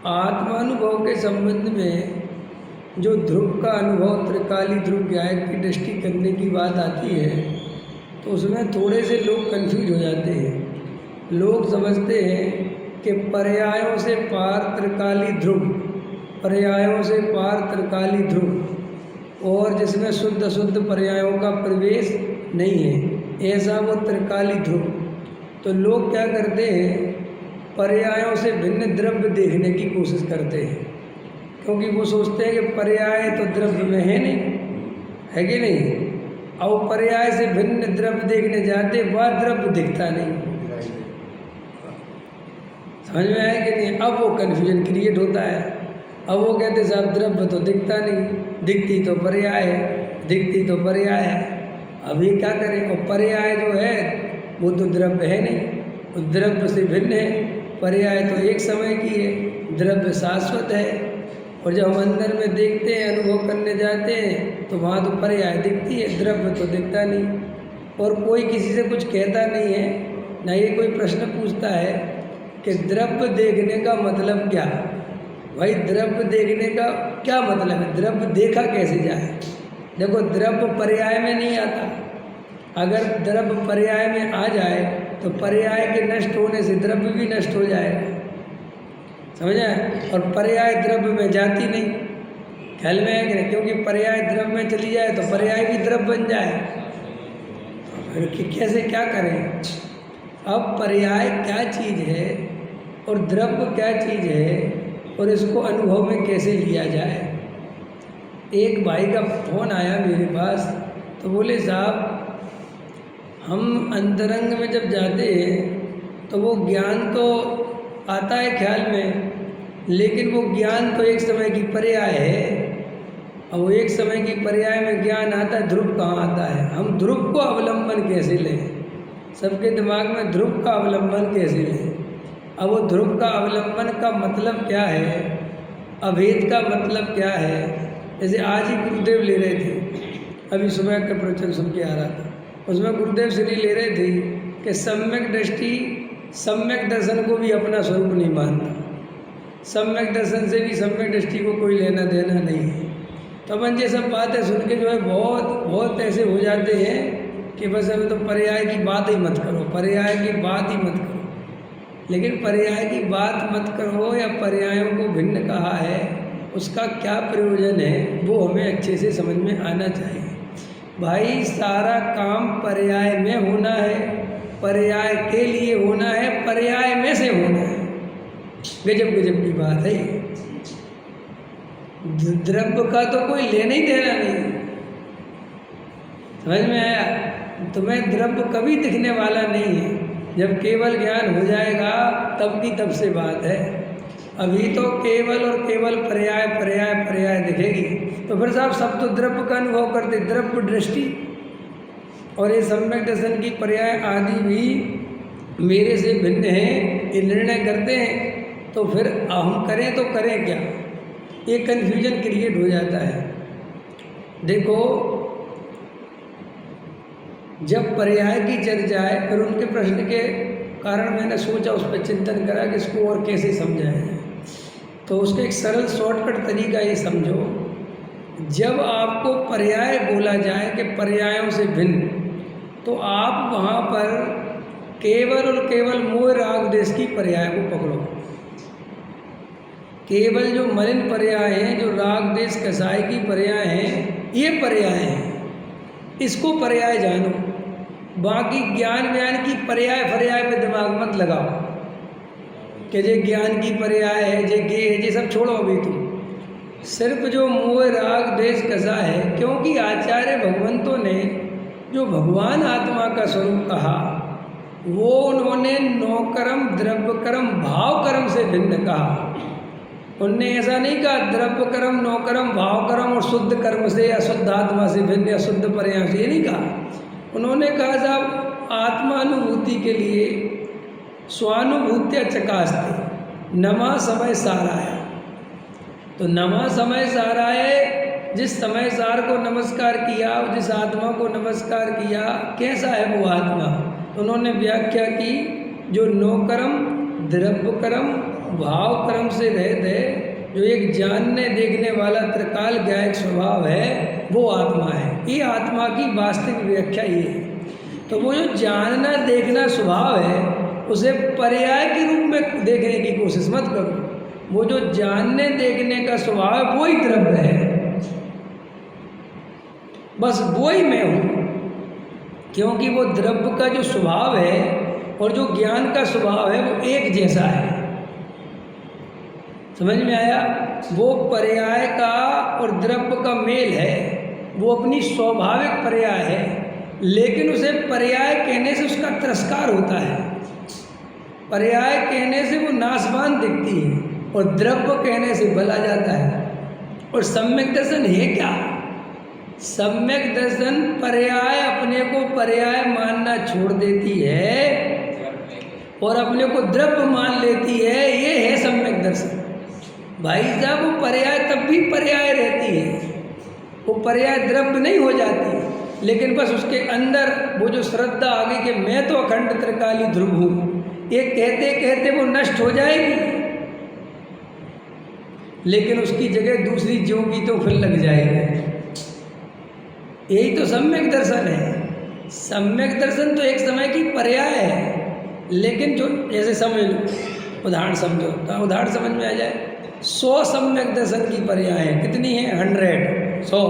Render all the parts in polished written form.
आत्मानुभव के संबंध में जो ध्रुव का अनुभव, त्रिकाली ध्रुव गायक की दृष्टि करने की बात आती है तो उसमें थोड़े से लोग कंफ्यूज हो जाते हैं। लोग समझते हैं कि पर्यायों से पार त्रिकाली ध्रुव, पर्यायों से पार त्रिकाली ध्रुव, और जिसमें शुद्ध अशुद्ध पर्यायों का प्रवेश नहीं है, ऐसा वो त्रिकाली ध्रुव। तो लोग क्या करते हैं, पर्यायों से भिन्न द्रव्य देखने की कोशिश करते हैं, क्योंकि वो सोचते हैं कि पर्याय तो द्रव्य में है नहीं, है कि नहीं। और पर्याय से भिन्न द्रव्य देखने जाते, वह द्रव्य दिखता नहीं। समझ में आया कि नहीं। अब वो कन्फ्यूजन क्रिएट होता है। अब वो कहते साहब द्रव्य तो दिखता नहीं, दिखती तो पर्याय है, दिखती तो पर्याय है। अब ये क्या करें। और पर्याय जो है वो तो द्रव्य है नहीं, उस द्रव्य से भिन्न है। पर्याय तो एक समय की है, द्रव्य शाश्वत है। और जब हम अंदर में देखते हैं, अनुभव करने जाते हैं, तो वहाँ तो पर्याय दिखती है, द्रव्य तो दिखता नहीं। और कोई किसी से कुछ कहता नहीं है, ना ये कोई प्रश्न पूछता है कि द्रव्य देखने का मतलब क्या। भाई द्रव्य देखने का क्या मतलब है, द्रव्य देखा कैसे जाए। देखो द्रव्य पर्याय में नहीं आता। अगर द्रव्य पर्याय में आ जाए तो पर्याय के नष्ट होने से द्रव्य भी नष्ट हो जाएगा, समझ आए। और पर्याय द्रव्य में जाती नहीं, ख्याल में है कि नहीं। क्योंकि पर्याय द्रव्य में चली जाए तो पर्याय भी द्रव्य बन जाए। फिर कैसे क्या करें। अब पर्याय क्या चीज़ है और द्रव्य क्या चीज़ है, और इसको अनुभव में कैसे लिया जाए। एक भाई का फोन आया मेरे पास, तो बोले साहब हम अंतरंग में जब जाते हैं तो वो ज्ञान तो आता है ख्याल में, लेकिन वो ज्ञान तो एक समय की पर्याय है। और वो एक समय की पर्याय में ज्ञान आता है, ध्रुव कहाँ आता है। हम ध्रुव को अवलंबन कैसे लें, सबके दिमाग में ध्रुव का अवलंबन कैसे लें। अब वो ध्रुव का अवलंबन का मतलब क्या है, अभेद का मतलब क्या है। जैसे आज ही गुरुदेव ले रहे थे, अभी सुबह का प्रवचन सुन के आ रहा था, उसमें गुरुदेव श्री ले रहे थे कि सम्यक दृष्टि सम्यक दर्शन को भी अपना स्वरूप नहीं मानता। सम्यक दर्शन से भी सम्यक दृष्टि को कोई लेना देना नहीं है। तो अपन ये सब बातें सुन के जो है बहुत ऐसे हो जाते हैं कि बस अभी तो पर्याय की बात ही मत करो, पर्याय की बात ही मत करो। लेकिन पर्याय की बात मत करो या पर्यायों को भिन्न कहा है, उसका क्या प्रयोजन है वो हमें अच्छे से समझ में आना चाहिए। भाई सारा काम पर्याय में होना है, पर्याय के लिए होना है, पर्याय में से होना है। गजब गजब की बात है। द्रव्य का तो कोई लेना ही देना नहीं। समझ में आया। तुम्हें द्रव्य कभी दिखने वाला नहीं है। जब केवल ज्ञान हो जाएगा तब की तब से बात है। अभी तो केवल और केवल पर्याय पर्याय पर्याय दिखेगी। तो फिर साहब सब तो द्रव्य का अनुभव करते, द्रव्य दृष्टि और ये सम्यक दर्शन की पर्याय आदि भी मेरे से भिन्न है, ये निर्णय करते हैं। तो फिर हम करें तो करें क्या, ये कन्फ्यूजन क्रिएट हो जाता है। देखो जब पर्याय की चर्चा है, फिर उनके प्रश्न के कारण मैंने सोचा, उस पर चिंतन करा कि इसको और कैसे समझाएं। तो उसका एक सरल शॉर्टकट तरीका ये समझो, जब आपको पर्याय बोला जाए कि पर्यायों से भिन्न, तो आप वहाँ पर केवल और केवल मोह राग देश की पर्याय को पकड़ो। केवल जो मलिन पर्याय हैं, जो राग देश कसाई की पर्याय हैं, ये पर्याय हैं, इसको पर्याय जानो। बाकी ज्ञान व्यान की पर्याय पर्याय पे दिमाग मत लगाओ कि ये ज्ञान की पर्याय है, ये गे है, ये सब छोड़ो। अभी तुम सिर्फ जो मोह राग देश कसा है, क्योंकि आचार्य भगवंतों ने जो भगवान आत्मा का स्वरूप कहा, वो उन्होंने नौकर्म द्रव्यकर्म भाव कर्म से भिन्न कहा। उनने ऐसा नहीं कहा द्रव्य कर्म नौकर्म भाव कर्म और शुद्ध कर्म से या शुद्ध आत्मा से भिन्न या शुद्ध पर्याय से, ये नहीं कहा। उन्होंने कहा साहब आत्मानुभूति के लिए स्वानुभूत्या चकास्ते नमा समय साराय। तो नमा समय साराय, जिस समय सार को नमस्कार किया, जिस आत्मा को नमस्कार किया, कैसा है वो आत्मा। उन्होंने व्याख्या की जो नौकर्म द्रव्यकर्म भाव क्रम से रहित है, जो एक जानने देखने वाला त्रिकाल ज्ञायक स्वभाव है, वो आत्मा है। ये आत्मा की वास्तविक व्याख्या ये है। तो वो जो जानना देखना स्वभाव है, उसे पर्याय के रूप में देखने की कोशिश मत करो। वो जो जानने देखने का स्वभाव है, वो ही द्रव्य है, बस वो ही मैं हूँ। क्योंकि वो द्रव्य का जो स्वभाव है और जो ज्ञान का स्वभाव है, वो एक जैसा है। समझ में आया? वो पर्याय का और द्रव्य का मेल है, वो अपनी स्वाभाविक पर्याय है, लेकिन उसे पर्याय कहने से उसका तिरस्कार होता है। पर्याय कहने से वो नाशवान दिखती है और द्रव्य कहने से भला जाता है। और सम्यक दर्शन है क्या? सम्यक दर्शन पर्याय अपने को पर्याय मानना छोड़ देती है और अपने को द्रव्य मान लेती है। ये है सम्यक दर्शन। भाई साहब, वो पर्याय तब भी पर्याय रहती है, वो पर्याय द्रव्य नहीं हो जाती, लेकिन बस उसके अंदर वो जो श्रद्धा आ गई कि मैं तो अखंड त्रिकाली ध्रुव हूँ, ये कहते कहते वो नष्ट हो जाएगी, लेकिन उसकी जगह दूसरी ज्यों की तो फिर लग जाएगी। यही तो सम्यक दर्शन है। सम्यक दर्शन तो एक समय की पर्याय है, लेकिन जो जैसे समझ लो, उदाहरण समझो, तो उदाहरण समझ में आ जाए। 100 सम्यक दर्शन की पर्याय है। कितनी है? 100।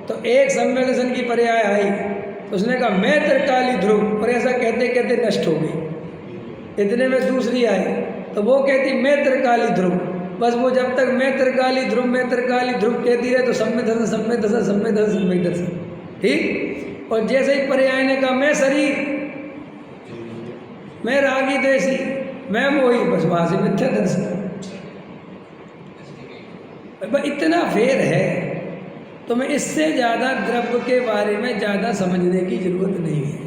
तो एक सम्यक दर्शन की पर्याय आई, तो उसने कहा मैं त्रिकाली ध्रुव, और ऐसा कहते कहते नष्ट हो गई। इतने में दूसरी आई, तो वो कहती मैं त्रिकाली ध्रुव। बस वो जब तक मैं त्रिकाली ध्रुव कहती रहे, तो सम्यक दर्शन सम्यक दर्शन सम्यक दर्शन सम्यक दर्शन, ठीक। और जैसे ही पर्याय ने कहा मैं शरीर, मैं रागी देसी, मैं मोही, बस वहां से मिथ्या दर्शन। इतना फेर है, तो मैं इससे ज़्यादा द्रव्य के बारे में ज़्यादा समझने की जरूरत नहीं है।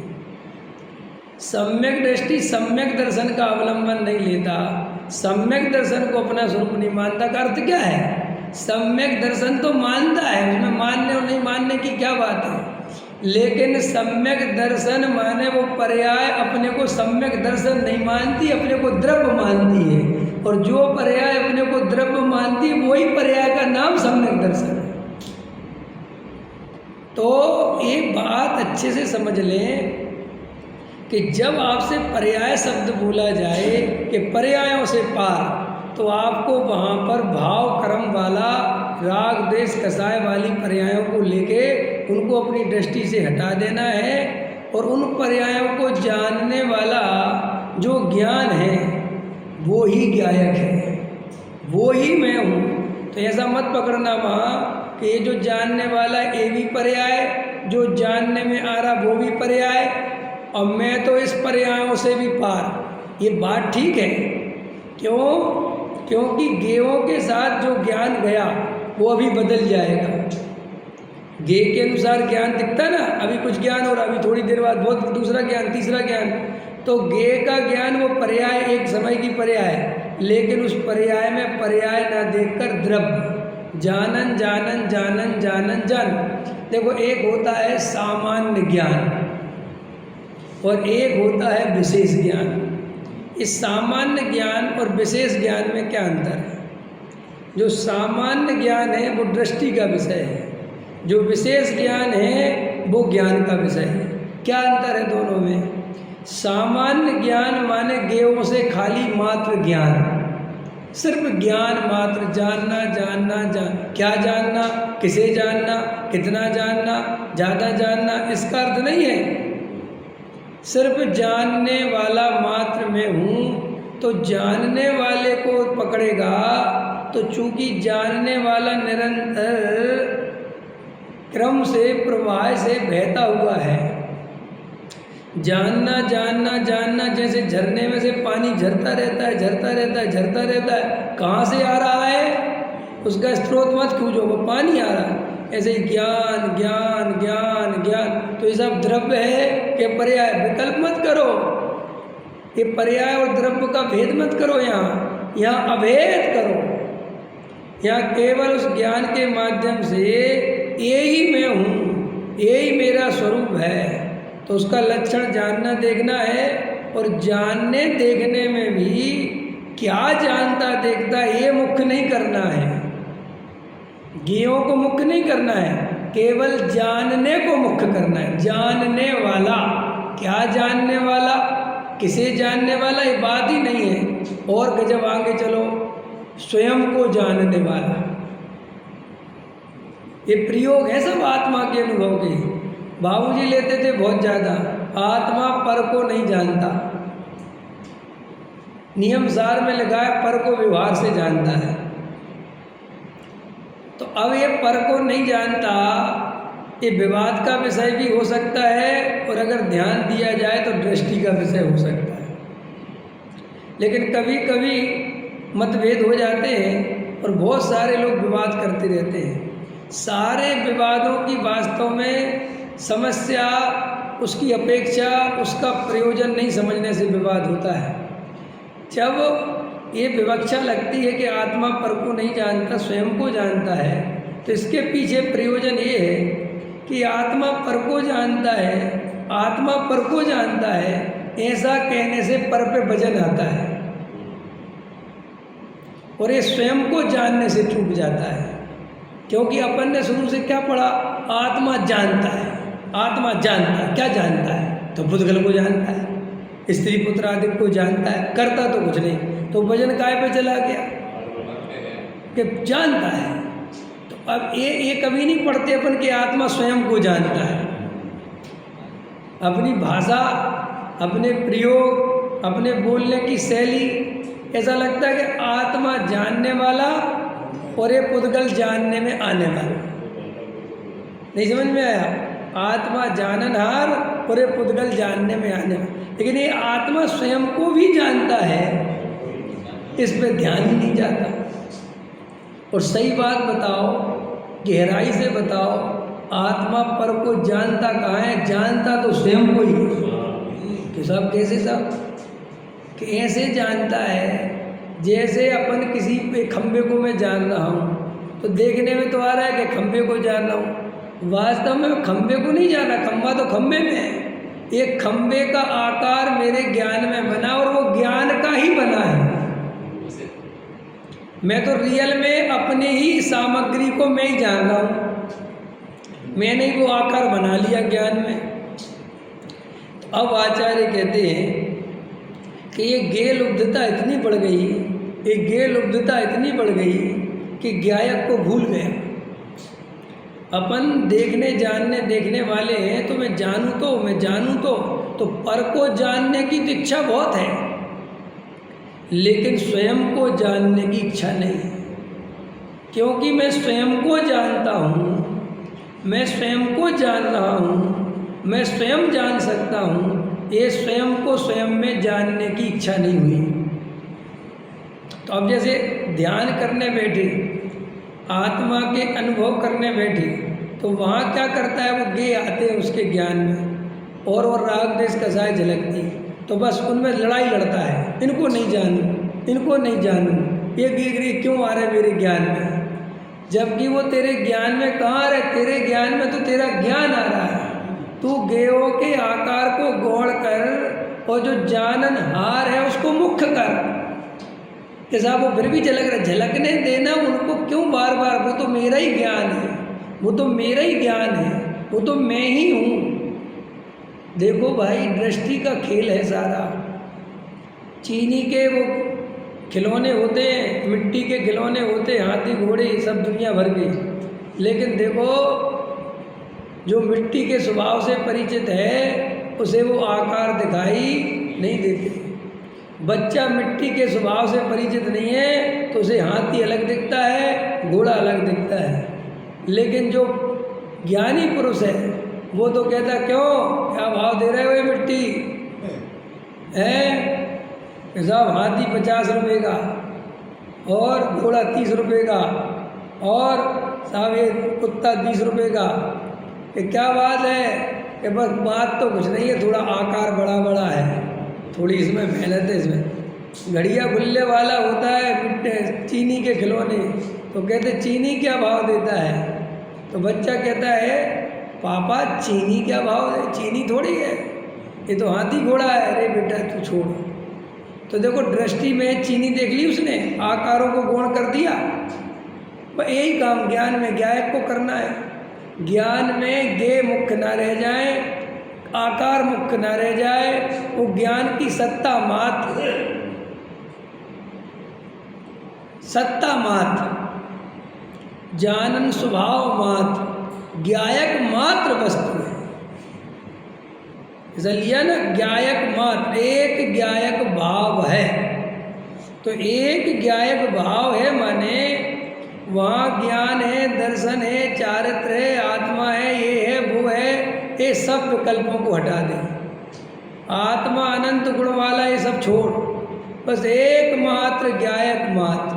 सम्यक दृष्टि सम्यक दर्शन का अवलंबन नहीं लेता, सम्यक दर्शन को अपना स्वरूप नहीं मानता। का अर्थ क्या है? सम्यक दर्शन तो मानता है, उसमें मानने और नहीं मानने की क्या बात है, लेकिन सम्यक दर्शन माने वो पर्याय अपने को सम्यक दर्शन नहीं मानती, अपने को द्रव्य मानती है। और जो पर्याय अपने को द्रव्य मानती है, वही पर्याय का नाम सम्यक दर्शन है। तो एक बात अच्छे से समझ लें कि जब आपसे पर्याय शब्द बोला जाए कि पर्यायों से पार, तो आपको वहाँ पर भाव क्रम वाला राग द्वेष कसाय वाली पर्यायों को लेके उनको अपनी दृष्टि से हटा देना है, और उन पर्यायों को जानने वाला जो ज्ञान है वो ही ज्ञायक है, वो ही मैं हूँ। तो ऐसा मत पकड़ना वहाँ कि ये जो जानने वाला ये भी पर्याय, जो जानने में आ रहा वो भी पर्याय, और मैं तो इस पर्यायों से भी पार। ये बात ठीक है। क्यों? क्योंकि गेयों के साथ जो ज्ञान गया वो अभी बदल जाएगा। गे के अनुसार ज्ञान दिखता ना, अभी कुछ ज्ञान हो रहा, अभी थोड़ी देर बाद बहुत दूसरा ज्ञान, तीसरा ज्ञान। तो गे का ज्ञान वो पर्याय एक समय की पर्याय, लेकिन उस पर्याय में पर्याय ना देखकर द्रव्य जानन जानन जानन जानन जान। देखो, एक होता है सामान्य ज्ञान और एक होता है विशेष ज्ञान। इस सामान्य ज्ञान और विशेष ज्ञान में क्या अंतर है? जो सामान्य ज्ञान है वो दृष्टि का विषय है, जो विशेष ज्ञान है वो ज्ञान का विषय है। क्या अंतर है दोनों में? सामान्य ज्ञान माने गेयों से खाली मात्र ज्ञान, सिर्फ ज्ञान मात्र, जानना जानना क्या जानना, किसे जानना, कितना जानना, ज़्यादा जानना, इसका अर्थ नहीं है। सिर्फ जानने वाला मात्र मैं हूँ। तो जानने वाले को पकड़ेगा तो चूंकि जानने वाला निरंतर क्रम से प्रवाह से बहता हुआ है, जानना जानना जानना, जैसे झरने में से पानी झरता रहता है, झरता रहता है, झरता रहता है, कहाँ से आ रहा है उसका स्रोत मत खोजो, वो पानी आ रहा है। ऐसे ही ज्ञान ज्ञान ज्ञान ज्ञान, तो ये सब द्रव्य है कि पर्याय? विकल्प मत करो, ये पर्याय और द्रव्य का भेद मत करो। यहाँ अभेद करो। यहाँ केवल उस ज्ञान के माध्यम से यही मैं हूँ, यही मेरा स्वरूप है, तो उसका लक्षण जानना देखना है। और जानने देखने में भी क्या जानता देखता ये मुख्य नहीं करना है, ज्ञेयों को मुख्य नहीं करना है, केवल जानने को मुख्य करना है। जानने वाला, क्या जानने वाला, किसे जानने वाला, ये बात ही नहीं है। और गजब आगे चलो, स्वयं को जानने वाला, ये प्रयोग है सब आत्मा के अनुभव के। बाबूजी लेते थे बहुत ज़्यादा, आत्मा पर को नहीं जानता, नियम सार में लिखा है पर को व्यवहार से जानता है। तो अब ये पर को नहीं जानता, ये विवाद का विषय भी हो सकता है, और अगर ध्यान दिया जाए तो दृष्टि का विषय हो सकता है। लेकिन कभी कभी मतभेद हो जाते हैं और बहुत सारे लोग विवाद करते रहते हैं। सारे विवादों की वास्तव में समस्या, उसकी अपेक्षा, उसका प्रयोजन नहीं समझने से विवाद होता है। जब ये विवक्षा लगती है कि आत्मा पर को नहीं जानता, स्वयं को जानता है, तो इसके पीछे प्रयोजन ये है कि आत्मा पर को जानता है, आत्मा पर को जानता है, ऐसा कहने से पर पे वजन आता है, और ये स्वयं को जानने से चूक जाता है। क्योंकि अपन ने शुरू से क्या पढ़ा, आत्मा जानता है, आत्मा जानता है, क्या जानता है, तो भूतगल को जानता है, स्त्री पुत्र आदि को जानता है, करता तो कुछ नहीं, तो वजन काय पे चला गया कि जानता है। तो अब ये कभी नहीं पढ़ते अपन कि आत्मा स्वयं को जानता है। अपनी भाषा, अपने प्रयोग, अपने बोलने की शैली, ऐसा लगता है कि आत्मा जानने वाला और ये पुद्गल जानने में आने वाला। नहीं समझ में आया? आत्मा जाननहार और ये पुद्गल जानने में आने वाला। लेकिन ये आत्मा स्वयं को भी जानता है, इस पे ध्यान ही नहीं जाता। और सही बात बताओ, गहराई से बताओ, आत्मा पर को जानता कहाँ है? जानता तो स्वयं को ही कि साहब कैसे साहब कि ऐसे जानता है जैसे अपन किसी पे खंबे को मैं जान रहा हूँ, तो देखने में तो आ रहा है कि खंबे को जान रहा हूँ, वास्तव में खंबे को नहीं जाना, खंबा तो खंबे में है। एक खंबे का आकार मेरे ज्ञान में बना और वो ज्ञान का ही बना है। मैं तो रियल में अपने ही सामग्री को मैं ही जान रहा हूँ, मैंने ही वो आकार बना लिया ज्ञान में। तो अब आचार्य कहते हैं कि ये गेल उपधता इतनी बढ़ गई, ये गेल उपधता इतनी बढ़ गई कि ज्ञायक को भूल गया। अपन देखने जानने देखने वाले हैं, तो मैं जानूं तो पर को जानने की तो इच्छा बहुत है, लेकिन स्वयं को जानने की इच्छा नहीं है। क्योंकि मैं स्वयं को जानता हूँ, मैं स्वयं को जान रहा हूँ, मैं स्वयं जान सकता हूँ, ये स्वयं को स्वयं में जानने की इच्छा नहीं हुई। तो अब जैसे ध्यान करने बैठे, आत्मा के अनुभव करने बैठे, तो वहाँ क्या करता है, वो गे आते हैं उसके ज्ञान में, और राग देश कसाय झलकती, तो बस उनमें लड़ाई लड़ता है, इनको नहीं जानूं, इनको नहीं जानूं, ये गिर क्यों आ रहे मेरे ज्ञान में, जबकि वो तेरे ज्ञान में कहाँ रहे, तेरे ज्ञान में तो तेरा ज्ञान आ रहा है। तू गेयों के आकार को गौड़ कर और जो जाननहार है उसको मुख्य कर। कि साहब वो फिर भी झलकने देना उनको क्यों बार बार, वो तो मेरा ही ज्ञान है, वो तो मेरा ही ज्ञान है, वो तो मैं ही हूँ। देखो भाई, दृष्टि का खेल है सारा। चीनी के वो खिलौने होते हैं, मिट्टी के खिलौने होते हैं, हाथी घोड़े सब दुनिया भर के, लेकिन देखो जो मिट्टी के स्वभाव से परिचित है उसे वो आकार दिखाई नहीं देते। बच्चा मिट्टी के स्वभाव से परिचित नहीं है तो उसे हाथी अलग दिखता है, घोड़ा अलग दिखता है। लेकिन जो ज्ञानी पुरुष है वो तो कहता, क्यों क्या भाव दे रहे हो ये मिट्टी है? साहब हाथी 50 रुपये का और घोड़ा 30 रुपये का और साहब ये कुत्ता 20 रुपये का। कि क्या बात है? कि बस बात तो कुछ नहीं है, थोड़ा आकार बड़ा बड़ा है, थोड़ी इसमें मेहनत है। इसमें घड़िया गुल्ले वाला होता है चीनी के खिलौने, तो कहते चीनी क्या भाव देता है? तो बच्चा कहता है, पापा चीनी क्या भाव है? चीनी थोड़ी है, ये तो हाथी घोड़ा है। अरे बेटा तू छोड़, तो देखो दृष्टि में चीनी देख ली उसने, आकारों को गौण कर दिया। यही काम ज्ञान में ज्ञायक को करना है। ज्ञान में गे मुख्य ना रह जाए, आकार मुख्य ना रह जाए, वो ज्ञान की सत्ता मात्र, सत्ता मात्र, जानन स्वभाव मात्र, ज्ञायक मात्र वस्तु है। लिया ना, ज्ञायक मात्र, एक ज्ञायक भाव है। तो एक ज्ञायक भाव है माने वहाँ ज्ञान है, दर्शन है, चारित्र है, आत्मा है, ये है, वो है, ये सब विकल्पों को हटा दें। आत्मा अनंत गुण वाला ये सब छोड़, बस एकमात्र ज्ञायक मात्र,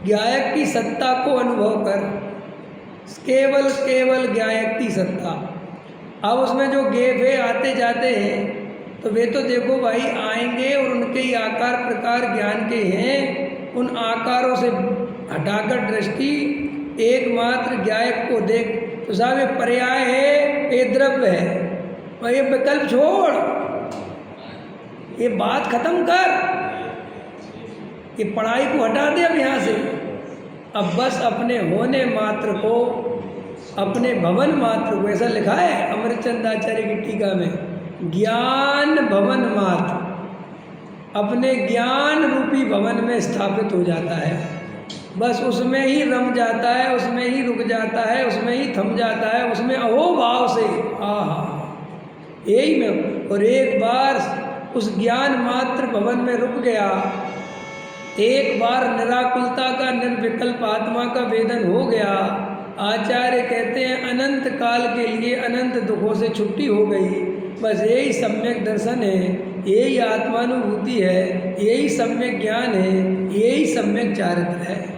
ज्ञायक की सत्ता को अनुभव कर, केवल केवल ज्ञायक की सत्ता। अब उसमें जो गेफे आते जाते हैं तो वे तो देखो भाई आएंगे और उनके ही आकार प्रकार ज्ञान के हैं। उन आकारों से हटाकर दृष्टि एकमात्र ज्ञायक को देख, तो साहब ये पर्याय है, ये द्रव्य है, और ये विकल्प छोड़, ये बात खत्म कर, ये पढ़ाई को हटा दे अब यहाँ से। अब बस अपने होने मात्र को, अपने भवन मात्र को, ऐसा लिखा है अमरचंद आचार्य की टीका में, ज्ञान भवन मात्र अपने ज्ञान रूपी भवन में स्थापित हो जाता है। बस उसमें ही रम जाता है, उसमें ही रुक जाता है, उसमें ही थम जाता है, उसमें अहोभाव से आहा यही में। और एक बार उस ज्ञान मात्र भवन में रुक गया, एक बार निराकुलता का निर्विकल्प आत्मा का वेदन हो गया, आचार्य कहते हैं अनंत काल के लिए अनंत दुखों से छुट्टी हो गई। बस यही सम्यक दर्शन है, यही आत्मानुभूति है, यही सम्यक ज्ञान है, यही सम्यक चारित्र है।